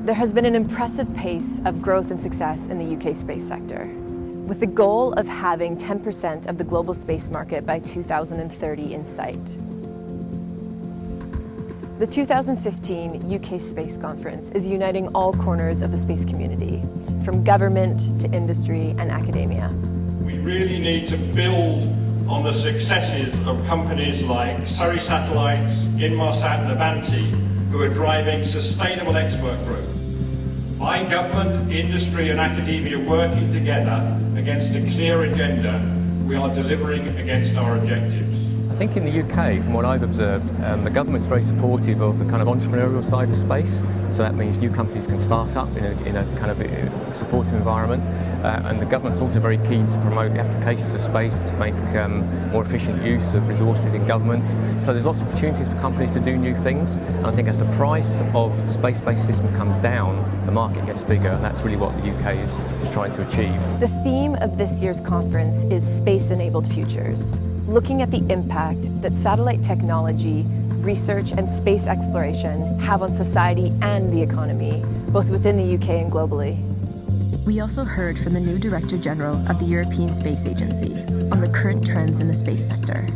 There has been an impressive pace of growth and success in the UK space sector, with the goal of having 10% of the global space market by 2030 in sight. The 2015 UK Space Conference is uniting all corners of the space community, from government to industry and academia. We really need to build on the successes of companies like Surrey Satellites, Inmarsat and Avanti, who are driving sustainable expert growth. By government, industry and academia working together against a clear agenda, we are delivering against our objectives. I think in the UK, from what I've observed, the government's very supportive of the kind of entrepreneurial side of space. So that means new companies can start up in a kind of supportive environment. And the government's also very keen to promote the applications of space to make more efficient use of resources in government. So there's lots of opportunities for companies to do new things. And I think as the price of space-based system comes down, the market gets bigger. And that's really what the UK is trying to achieve. The theme of this year's conference is Space-Enabled Futures, looking at the impact that satellite technology, research and space exploration have on society and the economy, both within the UK and globally. We also heard from the new Director General of the European Space Agency on the current trends in the space sector.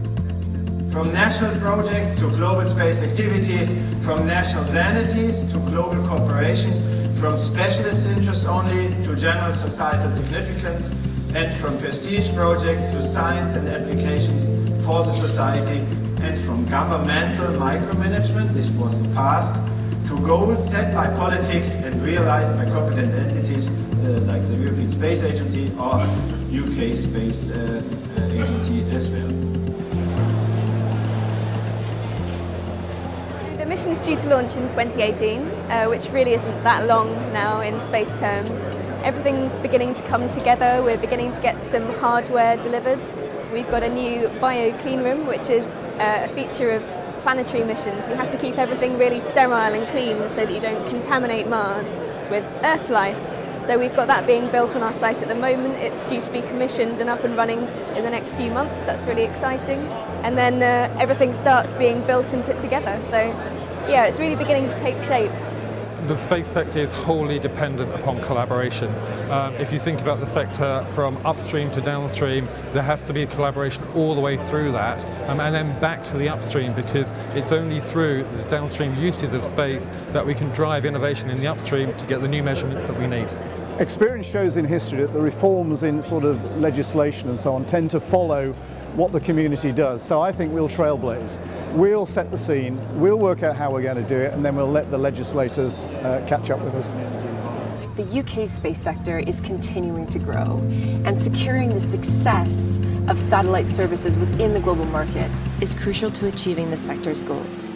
From national projects to global space activities, from national vanities to global cooperation, from specialist interest only to general societal significance, and from prestige projects to science and applications for the society, and from governmental micromanagement, this was the past, to goals set by politics and realized by competent entities like the European Space Agency or UK Space Agency as well. The mission is due to launch in 2018, which really isn't that long now in space terms. Everything's beginning to come together. We're beginning to get some hardware delivered. We've got a new bio clean room, which is a feature of planetary missions. You have to keep everything really sterile and clean so that you don't contaminate Mars with Earth life. So we've got that being built on our site at the moment. It's due to be commissioned and up and running in the next few months. That's really exciting. And then everything starts being built and put together. So yeah, it's really beginning to take shape. The space sector is wholly dependent upon collaboration. If you think about the sector from upstream to downstream, there has to be a collaboration all the way through that, and then back to the upstream, because it's only through the downstream uses of space that we can drive innovation in the upstream to get the new measurements that we need. Experience shows in history that the reforms in sort of legislation and so on tend to follow what the community does. So I think we'll trailblaze. We'll set the scene, we'll work out how we're going to do it, and then we'll let the legislators catch up with us. The UK space sector is continuing to grow, and securing the success of satellite services within the global market is crucial to achieving the sector's goals.